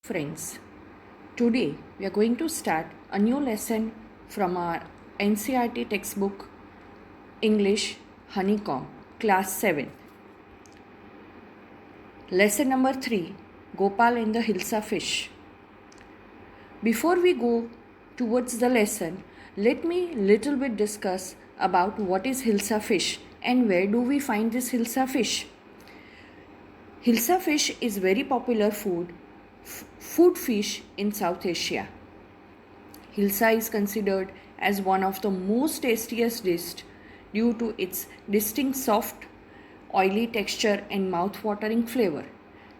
Friends, today we are going to start a new lesson from our NCERT textbook English Honeycomb, Class 7. Lesson number 3, Gopal and the Hilsa fish. Before we go towards the lesson, let me little bit discuss about what is Hilsa fish and where do we find this Hilsa fish. Hilsa fish is very popular food fish in South Asia. Hilsa is considered as one of the most tastiest dishes due to its distinct soft, oily texture and mouth-watering flavor.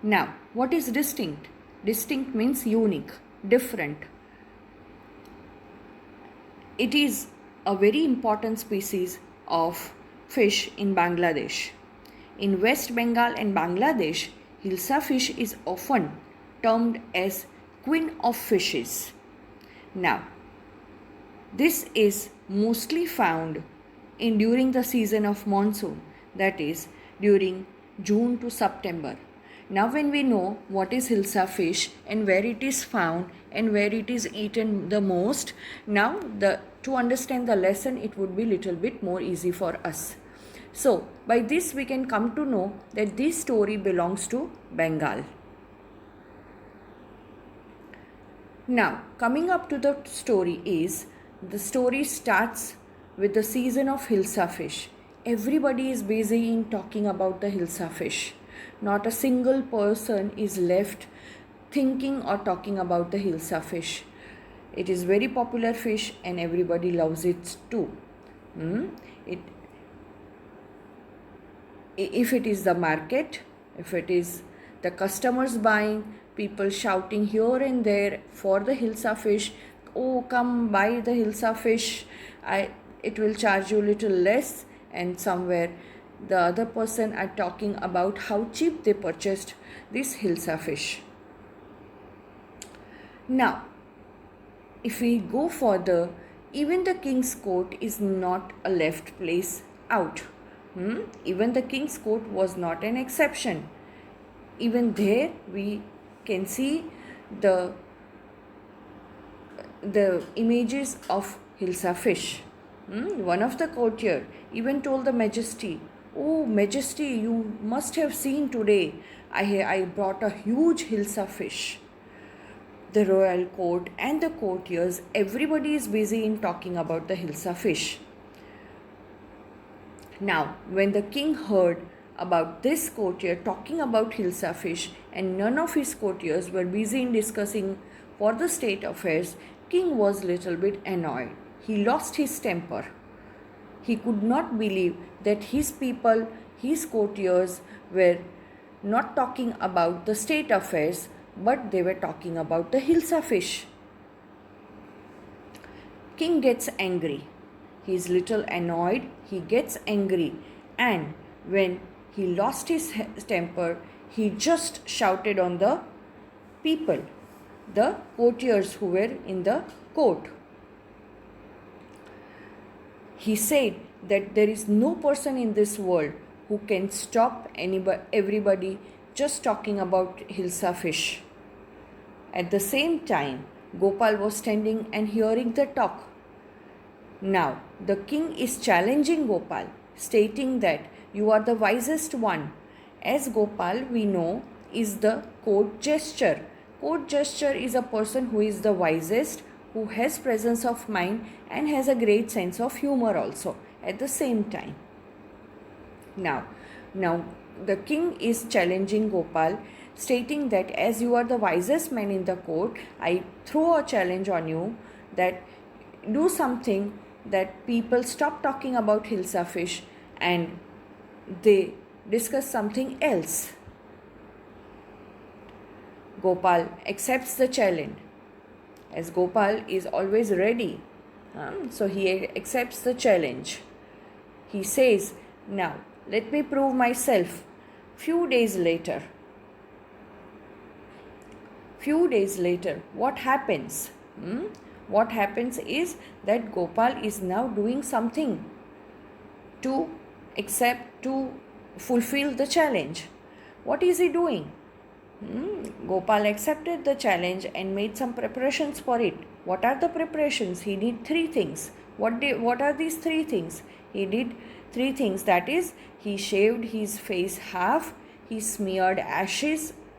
Now, what is distinct? Distinct means unique, different. It is a very important species of fish in Bangladesh. In West Bengal and Bangladesh, Hilsa fish is often termed as queen of fishes. Now, this is mostly found during the season of monsoon, that is during June to September. Now when we know what is Hilsa fish and where it is found and where it is eaten the most, now to understand the lesson it would be little bit more easy for us. So by this we can come to know that this story belongs to Bengal. Now, coming up to the story starts with the season of Hilsa fish. Everybody is busy in talking about the Hilsa fish. Not a single person is left thinking or talking about the Hilsa fish. It is very popular fish and everybody loves it too. If it is the market, if it is the customers buying, people shouting here and there for the Hilsa fish, oh come buy the Hilsa fish, it will charge you little less, and somewhere the other person are talking about how cheap they purchased this Hilsa fish. Now, if we go further, even the king's court is not a left place out. Even the king's court was not an exception. Even there we can see the images of Hilsa fish. One of the courtier even told the majesty, "Oh majesty, you must have seen today, I brought a huge Hilsa fish." The royal court and the courtiers, everybody is busy in talking about the Hilsa fish. Now, when the king heard about this courtier talking about Hilsa fish and none of his courtiers were busy in discussing for the state affairs, king was little bit annoyed. He lost his temper. He could not believe that his people, his courtiers were not talking about the state affairs, but they were talking about the Hilsa fish. King gets angry. He is little annoyed, he gets angry, and when he lost his temper, he just shouted on the people, the courtiers who were in the court. He said that there is no person in this world who can stop everybody just talking about Hilsa fish. At the same time, Gopal was standing and hearing the talk. Now, the king is challenging Gopal, stating that you are the wisest one. As Gopal, we know, is the court jester. Court jester is a person who is the wisest, who has presence of mind and has a great sense of humor also at the same time. Now the king is challenging Gopal, stating that as you are the wisest man in the court, I throw a challenge on you that do something that people stop talking about Hilsa fish and they discuss something else. Gopal accepts the challenge, as Gopal is always ready. So he accepts the challenge. He says, now let me prove myself. Few days later, what happens? What happens is that Gopal is now doing something to fulfill the challenge. What is he doing? Gopal accepted the challenge and made some preparations for it. What are the preparations? He did three things. What are these three things? He did three things. That is, he shaved his face half, he smeared ash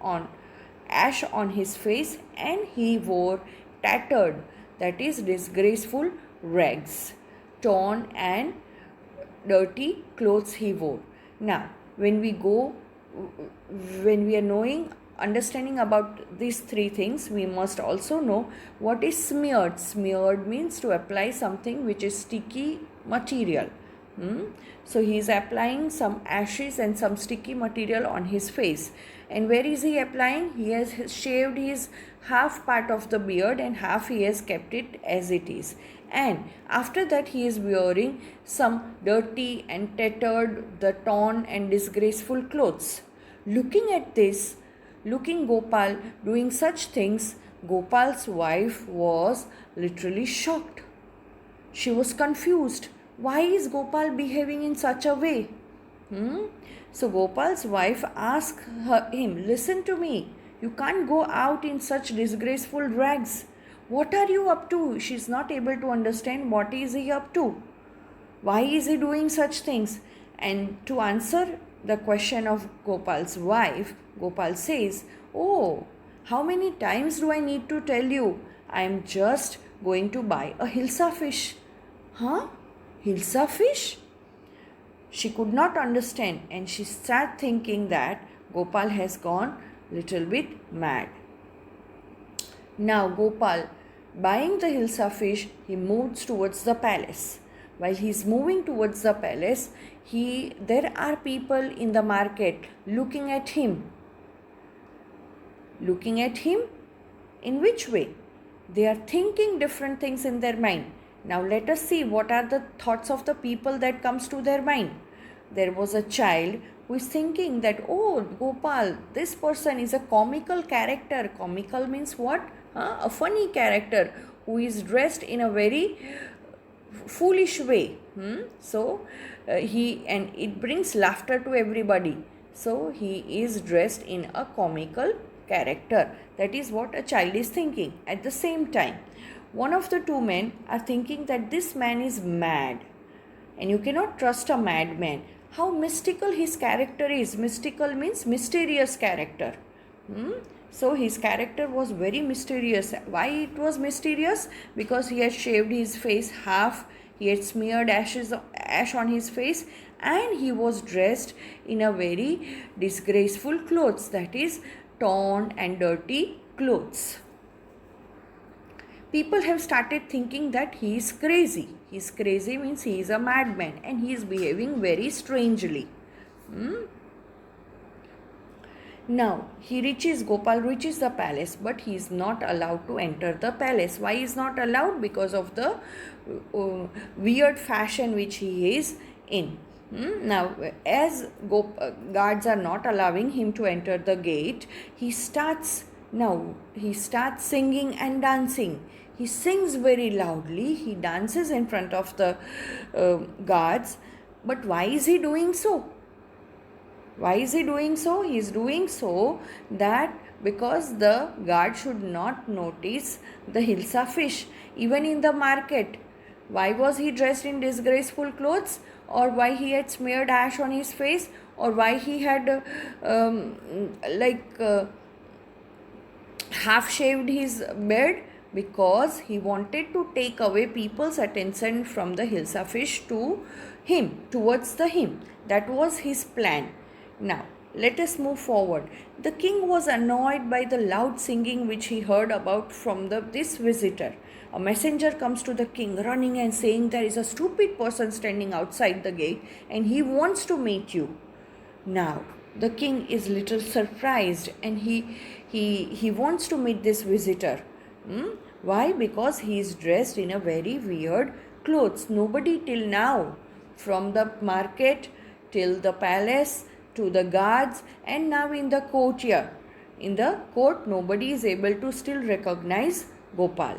on his face, and he wore tattered, that is disgraceful rags, torn and dirty clothes he wore. Now, when we are understanding about these three things, we must also know what is smeared. Smeared means to apply something which is sticky material. So he is applying some ashes and some sticky material on his face. And where is he applying? He has shaved his half part of the beard and half he has kept it as it is. And after that he is wearing some dirty and tattered, the torn and disgraceful clothes. Looking Gopal doing such things, Gopal's wife was literally shocked. She was confused. Why is Gopal behaving in such a way? So Gopal's wife asked him, listen to me. You can't go out in such disgraceful rags. What are you up to? She's not able to understand what is he up to. Why is he doing such things? And to answer the question of Gopal's wife, Gopal says, oh, how many times do I need to tell you? I am just going to buy a Hilsa fish. Huh? Hilsa fish? She could not understand and she started thinking that Gopal has gone little bit mad. Now Gopal, buying the Hilsa fish, he moves towards the palace. While he is moving towards the palace, there are people in the market looking at him. Looking at him in which way? They are thinking different things in their mind. Now let us see what are the thoughts of the people that comes to their mind. There was a child who is thinking that, oh, Gopal, this person is a comical character. Comical means what? A funny character who is dressed in a very foolish way. So it brings laughter to everybody. So he is dressed in a comical character. That is what a child is thinking. At the same time, one of the two men are thinking that this man is mad. And you cannot trust a madman. How mystical his character is. Mystical means mysterious character. So his character was very mysterious. Why it was mysterious? Because he had shaved his face half. He had smeared ash on his face. And he was dressed in a very disgraceful clothes. That is torn and dirty clothes. People have started thinking that he is crazy. He is crazy means he is a madman and he is behaving very strangely. Now, Gopal reaches the palace, but he is not allowed to enter the palace. Why is not allowed? Because of the weird fashion which he is in. Now, as guards are not allowing him to enter the gate, he starts singing and dancing. He sings very loudly. He dances in front of the guards. But why is he doing so? Why is he doing so? He is doing so that because the guard should not notice the Hilsa fish. Even in the market, why was he dressed in disgraceful clothes? Or why he had smeared ash on his face? Or why he had half shaved his beard? Because he wanted to take away people's attention from the Hilsa fish towards him. That was his plan. Now, let us move forward. The king was annoyed by the loud singing which he heard about from this visitor. A messenger comes to the king running and saying, there is a stupid person standing outside the gate and he wants to meet you. Now, the king is little surprised and he wants to meet this visitor. Why? Because he is dressed in a very weird clothes. Nobody till now, from the market till the palace to the guards and now in the courtyard. In the court, nobody is able to still recognize Gopal.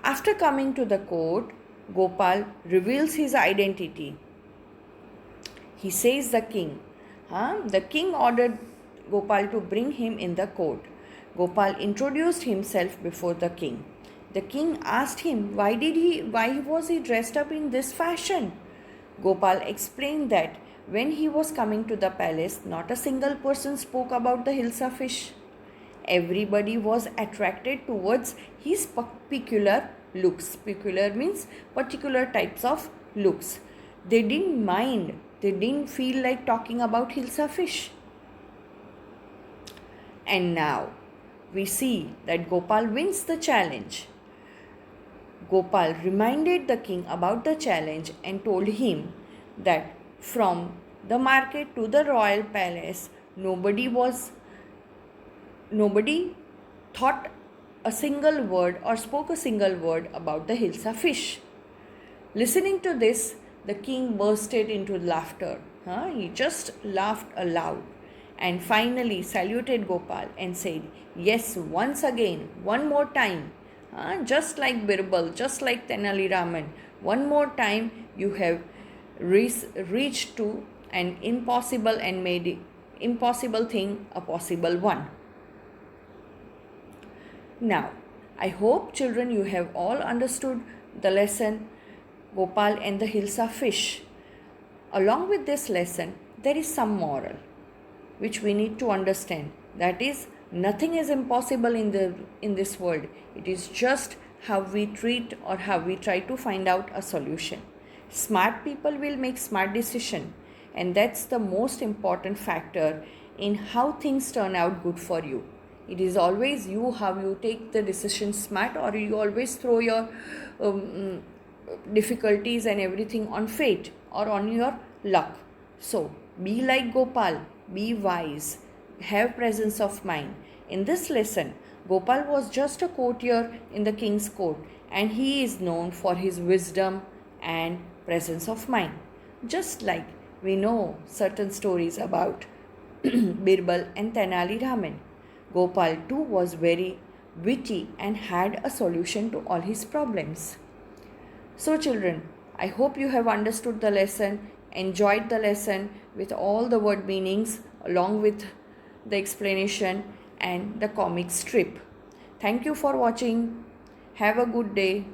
After coming to the court, Gopal reveals his identity. He says the king ordered Gopal to bring him in the court. Gopal introduced himself before the king. The king asked him why was he dressed up in this fashion. Gopal explained that when he was coming to the palace, not a single person spoke about the Hilsa fish. Everybody was attracted towards his peculiar looks. Peculiar means particular types of looks. They didn't mind, they didn't feel like talking about Hilsa fish. And now we see that Gopal wins the challenge. Gopal reminded the king about the challenge and told him that from the market to the royal palace, nobody thought a single word or spoke a single word about the Hilsa fish. Listening to this, the king bursted into laughter. He just laughed aloud and finally saluted Gopal and said, "Yes, once again, one more time. Just like Birbal, just like Tenali Raman, one more time you have reached to an impossible and made impossible thing a possible one." Now, I hope children you have all understood the lesson Gopal and the Hilsa fish. Along with this lesson, there is some moral which we need to understand. That is, nothing is impossible in this world. It is just how we treat or how we try to find out a solution. Smart people will make smart decision, and that's the most important factor in how things turn out good for you. It is always you how you take the decision smart, or you always throw your difficulties and everything on fate or on your luck. So be like Gopal, be wise, have presence of mind. In this lesson, Gopal was just a courtier in the king's court, and he is known for his wisdom and presence of mind. Just like we know certain stories about Birbal and Tenali Raman, Gopal too was very witty and had a solution to all his problems. So children, I hope you have understood the lesson, enjoyed the lesson with all the word meanings along with the explanation and the comic strip. Thank you for watching. Have a good day.